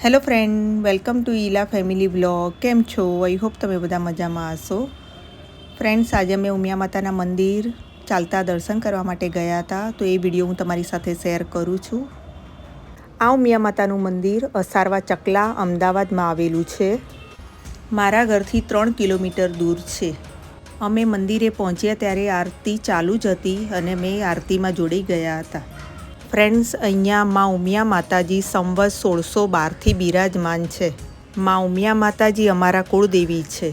Hello friend, welcome to Ila family blog. કેમ છો? I hope તમે બધા મજામાં હશો. ફ્રેન્ડ્સ, આજે અમે ઉમિયા માતાના મંદિર ચાલતા દર્શન કરવા માટે ગયા હતા, તો એ વિડીયો હું તમારી સાથે શેર કરું છું. આ ઉમિયા માતાનું મંદિર અસારવા ચકલા, અમદાવાદમાં આવેલું છે. મારા ઘરથી 3 કિલોમીટર દૂર છે. અમે મંદિરે પહોંચ્યા ત્યારે આરતી ચાલુ જ હતી અને મેં આરતીમાં જોડાઈ ગયા હતા. ફ્રેન્ડ્સ, અહીંયા મા ઉમિયા માતાજી સંવત 1612થી બિરાજમાન છે. મા ઉમિયા માતાજી અમારા કુળદેવી છે.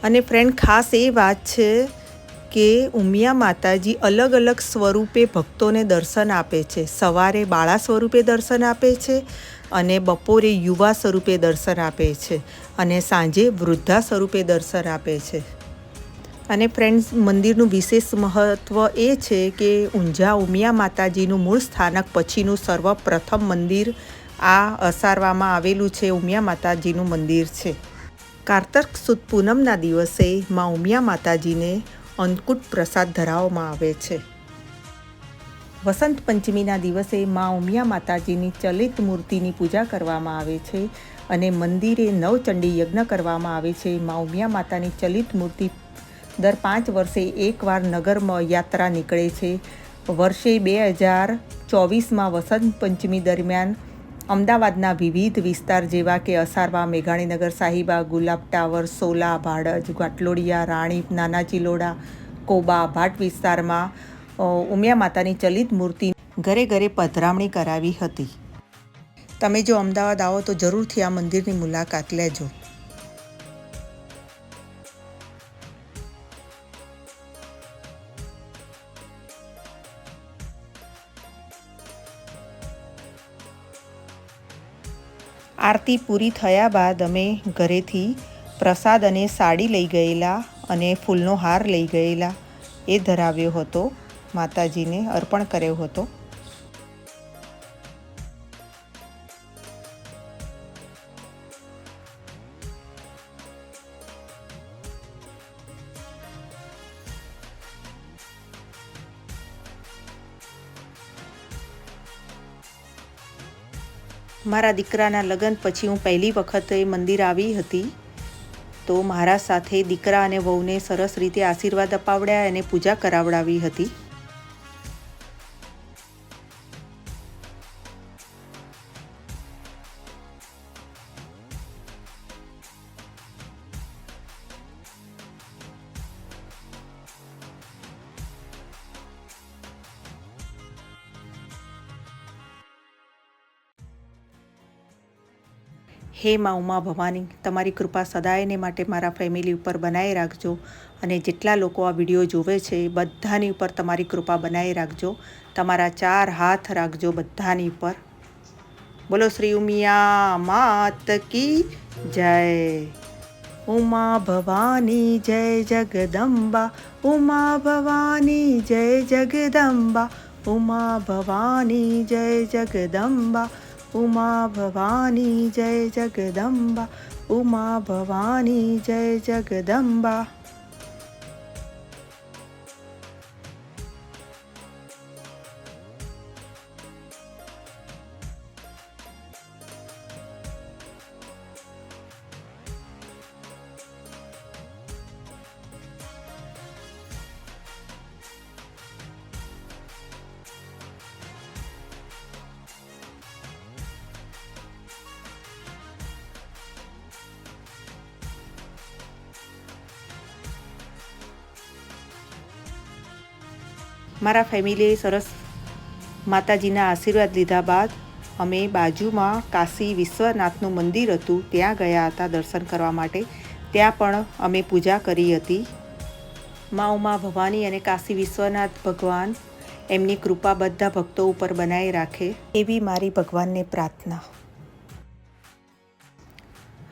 અને ફ્રેન્ડ, ખાસ એ વાત છે કે ઉમિયા માતાજી અલગ અલગ સ્વરૂપે ભક્તોને દર્શન આપે છે. સવારે બાળા સ્વરૂપે દર્શન આપે છે અને બપોરે યુવા સ્વરૂપે દર્શન આપે છે અને સાંજે વૃદ્ધા સ્વરૂપે દર્શન આપે છે. અને ફ્રેન્ડ્સ, મંદિરનું વિશેષ મહત્ત્વ એ છે કે ઊંઝા ઉમિયા માતાજીનું મૂળ સ્થાનક પછીનું સર્વપ્રથમ મંદિર આ અસારવામાં આવેલું છે. ઉમિયા માતાજીનું મંદિર છે. કારતક સુદ પૂનમના દિવસે મા ઉમિયા માતાજીને અન્નકૂટ પ્રસાદ ધરાવવામાં આવે છે. વસંત પંચમીના દિવસે મા ઉમિયા માતાજીની ચલિત મૂર્તિની પૂજા કરવામાં આવે છે અને મંદિરે નવચંડી યજ્ઞ કરવામાં આવે છે. મા ઉમિયા માતાની ચલિત મૂર્તિ દર 5 વર્ષે એકવાર નગરમાં યાત્રા નીકળે છે. વર્ષે 2024માં વસંત પંચમી દરમિયાન અમદાવાદના વિવિધ વિસ્તાર જેવા કે અસારવા, મેઘાણીનગર, સાહિબા, ગુલાબ ટાવર, સોલા, ભાડજ, ઘાટલોડિયા, રાણી, નાના ચિલોડા, કોબા, ભાટ વિસ્તારમાં ઉમિયા માતાની ચલિત મૂર્તિ ઘરે ઘરે પધરામણી કરાવી હતી. તમે જો અમદાવાદ આવો તો જરૂરથી આ મંદિરની મુલાકાત લેજો. આરતી પૂરી થયા બાદ અમે ઘરેથી પ્રસાદ અને સાડી લઈ ગયેલા અને ફૂલનો હાર લઈ ગયેલા. એ ધરાવ્યો હતો, માતાજીને અર્પણ કર્યો હતો. મારા દીકરાના લગ્ન પછી હું પહેલી વખત એ મંદિર આવી હતી, તો મારા સાથે દીકરા અને વહુને સરસ રીતે આશીર્વાદ અપાવડ્યા અને પૂજા કરાવડાવી હતી. હે મા ઉમા ભવાની, તમારી કૃપા સદાયને માટે મારા ફેમિલી ઉપર બનાવી રાખજો અને જેટલા લોકો આ વિડીયો જોવે છે બધાની ઉપર તમારી કૃપા બનાવી રાખજો. તમારા 4 હાથ રાખજો બધાની ઉપર. બોલો શ્રી ઉમિયા માત કી જય. ઉમા ભવાની જય જગદંબા, ઉમા ભવાની જય જગદંબા, ઉમા ભવાની જય જગદંબા, ઉમા ભવાની જય જગદંબા, ઉમા ભવાની જય જગદંબા. મારા ફેમિલીએ સરસ માતાજીના આશીર્વાદ લીધા બાદ અમે બાજુમાં કાશી વિશ્વનાથનું મંદિર હતું ત્યાં ગયા હતા દર્શન કરવા માટે. ત્યાં પણ અમે પૂજા કરી હતી. મા ઉમા ભવાની અને કાશી વિશ્વનાથ ભગવાન એમની કૃપા બધા ભક્તો ઉપર બનાવી રાખે એવી મારી ભગવાનને પ્રાર્થના.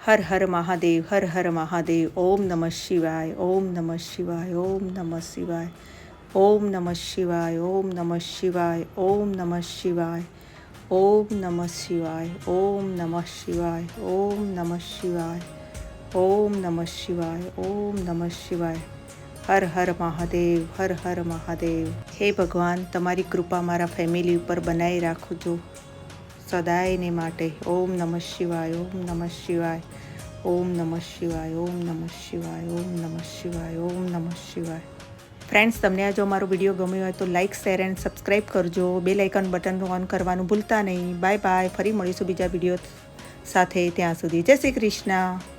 હર હર મહાદેવ, હર હર મહાદેવ. ઓમ નમઃ શિવાય, ઓમ નમઃ શિવાય, ઓમ નમઃ શિવાય, ઓમ નમઃ શિવાય, ઓમ નમઃ શિવાય, ઓમ નમઃ શિવાય, ઓમ નમઃ શિવાય, ઓમ નમઃ શિવાય, ઓમ નમઃ શિવાય, ઓમ નમઃ શિવાય, ઓમ નમઃ શિવાય. હર હર મહાદેવ, હર હર મહાદેવ. હે ભગવાન, તમારી કૃપા મારા ફેમિલી ઉપર બનાવી રાખજો. સદાયને માટે. ઓમ નમઃ શિવાય, ઓમ નમઃ શિવાય, ઓમ નમઃ શિવાય, ઓમ નમઃ શિવાય, ઓમ નમઃ શિવાય, ઓમ નમઃ શિવાય. ફ્રેન્ડ્સ, તમને આ જો મારો વિડીયો ગમ્યો હોય તો લાઇક, શેર એન્ડ સબસ્ક્રાઈબ કરજો. બેલ આઇકન બટન ઓન કરવાનું ભૂલતા નહીં. Bye bye. ફરી મળીશું બીજા વિડીયો સાથે. ત્યાં સુધી જય શ્રી કૃષ્ણ.